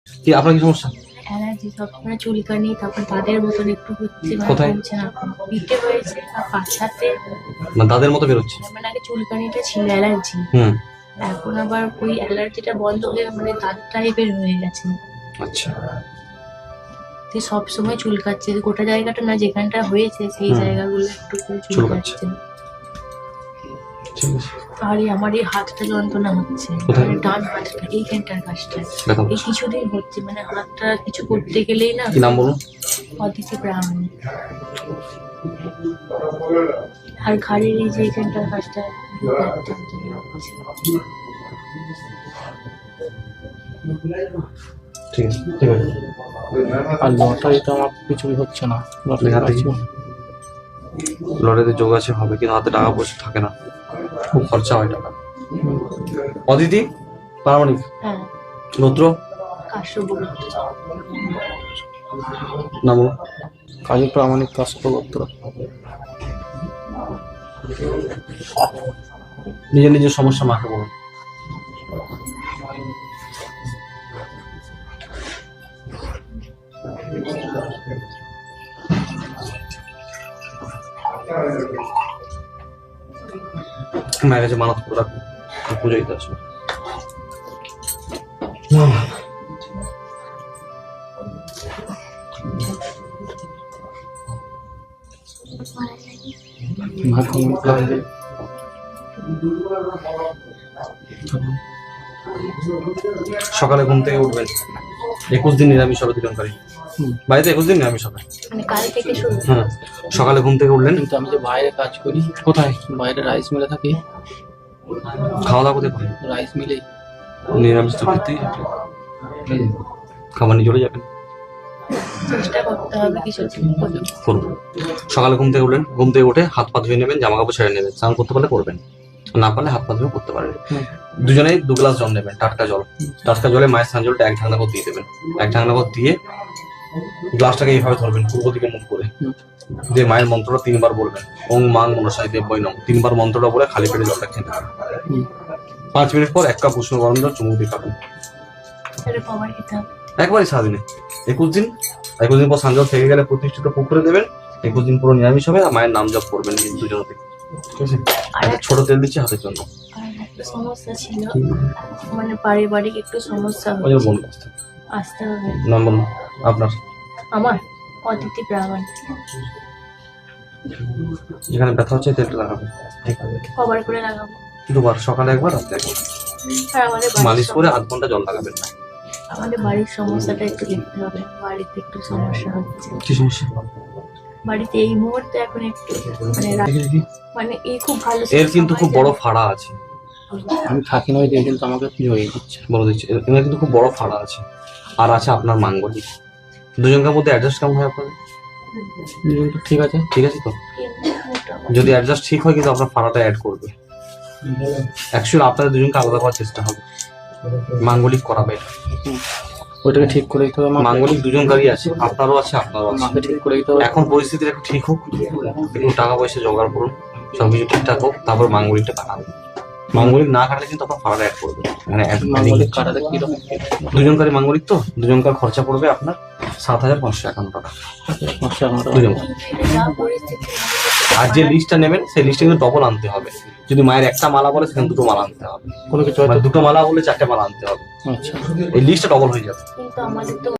কি আপনার কি সমস্যা? অ্যালার্জি সবসময় চুলকানি, তারপর দাঁতের মতন একটু হচ্ছে, কোথায়? কমছে না, পিঠে হয়েছে আর পাছাতে। না দাঁতের মতো বেরোচ্ছে। মানে আগে চুলকানিটা ছিল অ্যালার্জি, এখন আবার ওই অ্যালার্জিটা বন্ধ হয়ে মানে দাঁত টাইপের হয়ে গেছে। আচ্ছা, সব সময় চুলকাচ্ছে, গোটা জায়গাটা না, যেখানটা হয়েছে সেই জায়গাগুলো একটু করে চুলকাচ্ছে। ঠিক আছে। আর আমার এই হাতটা যন্ত্রণা হচ্ছে, কোথায়? মানে ডান হাতটা, এইখানটার কাজটা দেখাবো। এই কিছুদিন হচ্ছে, মানে হাতটা কিছু করতে গেলেই না। কি নাম বলুন? অদিতি প্রামাণিক। আর ঘাড়ের এই যে এইখানটার কাজটা ঠিক আছে, ঠিক আছে। আর লটারি তো আমার কিছুই হচ্ছে না। লটারি হাতে কি? লটারিতে যোগ আছে, হবে, কিন্তু হাতে টাকা পয়সা থাকে না, খুব খরচা হয় টাকা। অদিতি প্রামাণিক, হ্যাঁ, নত্র কাশ্যপ নাম বলুন। কাজী প্রামাণিক কাশ্যপগোত্র। নিজের নিজের সমস্যা মাকে বলুন। মায়ের কাছে মানত করে রাখুন, পুজো দিতে আসবে। সকালে ঘুম থেকে উঠবেন, 21 দিন নিরামিষ হবে দুজনকারী বাড়িতে, 21 দিন নিরামিষ হবে। মানে কাল থেকে শুরু। হ্যাঁ, সকালে ঘুম থেকে উঠলেন। কিন্তু আমি যে বাইরে কাজ করি, কোথায়? বাইরে রাইস মিলে থাকি। খাওয়া দাওয়া কোথায় করেন? রাইস মিলে নিরামিষ তো খেতেই হবে, খাবার নিয়ে চলে যাবেন। চেষ্টা করতে হবে কিছু করুন। সকালে ঘুম থেকে উঠলেন, ঘুম থেকে উঠে হাত পা ধুয়ে নেবেন, জামা কাপড় ছেড়ে নেবেন, স্নান করতে পারলে করবেন, না পারলে হাত পা ধুয়ে করতে পারবেন। দুজনেই 2 গ্লাস জল নেবেন, টাটকা জল। টাটকা জলে মায়ের স্নান জলটা 1 ঢাকনা করে দিয়ে দেবেন। 1 ঢাকনা করে দিয়ে গ্লাসটাকে এইভাবে ধরবেন, পূর্ব দিকে মুখ করে, দিয়ে মায়ের মন্ত্রটা 3 বার বলবেন। ওং মাং মনসাই দেবৈ নমঃ, 3 বার মন্ত্রটা বলে খালি পেটে জলটা খেয়ে নেবেন। 5 মিনিট পর 1 কাপ উষ্ণ গরম জল চুমুক দিয়ে খাবেন। কভার খেতে হবে। একবারই সারাদিনে 21 দিন। 21 দিন পর সানজল থেকে গেলে প্রতিষ্ঠিত পুকুরে দেবেন। 21 দিন পুরো নিরামিষ হবে, আর মায়ের নাম জপ করবেন দুজনে। ঠিক আছে? একটা ছোট তেল দিচ্ছি হাতের জন্য। আর একটা সমস্যা ছিল, মানে পারিবারিক একটু সমস্যা ওই যে হচ্ছে, বলুন, আসতে হবে। নাম বলুন আপনার। আমার অদিতি প্রামাণিক। যেখানে ব্যথা হচ্ছে তেলটা লাগাবেন, কভার করে লাগাবো। 2 বার, সকালে 1 বার, রাতে 1 বার। আর আমাদের মালিশ করে 8 ঘন্টা জল লাগাবেন না। আমাদের বাড়ির সমস্যাটা একটু দেখতে হবে, বাড়িতে একটু সমস্যা হচ্ছে। কি সমস্যা? বাড়িতে এই মুহূর্তে এখন একটু মানে মানে এই খুব ভালো। এর কিন্তু খুব বড় ফাড়া আছে। আমি থাকি না ওই দিয়ে, কিন্তু আমাকে জড়িয়ে দিচ্ছে। বলে দিচ্ছি, এর কিন্তু খুব বড় ফাড়া আছে, আর আছে আপনার মাঙ্গলিক। দুজনকার মধ্যে অ্যাডজাস্ট কেমন হয় আপনাদের? কিন্তু ঠিক আছে। ঠিক আছে তো? যদি অ্যাডজাস্ট ঠিক হয়, কিন্তু আপনার ফাড়াটা অ্যাড করবে। অ্যাকচুয়ালি আপনাদের দুজনকে আলাদা করার চেষ্টা হবে, মাঙ্গলিক করাবে। ওইটাকে ঠিক করে দিতে হবে। মাঙ্গলিক দুজনকারই আছে, আপনারও আছে, আপনারও আছে। মাকে ঠিক করে দিতে হবে। এখন পরিস্থিতি একটু ঠিক হোক, একটু টাকা পয়সা জোগাড় করুন, সবকিছু ঠিকঠাক হোক, তারপর মাঙ্গলিকটা কাটাবেন। মাঙ্গলিক না কাটলে কিন্তু আপনার ফাড়াটা অ্যাড করবে। মানে মাঙ্গলিক কাটাতে কিরকম? দুজনকারই মাঙ্গলিক তো, দুজনকার খরচা পড়বে আপনার 7,551 টাকা দুজন। আর যে লিস্টটা নেবেন সেই লিস্টে কিন্তু ডবল আনতে হবে। যদি মায়ের একটা মালা বলে, সেখানে 2টো মালা আনতে হবে। কোনো কিছু মানে 2টো মালা বলে 4টে মালা আনতে হবে। আচ্ছা, এই লিস্টটা ডবল হয়ে যাবে। কিন্তু আমাদের তো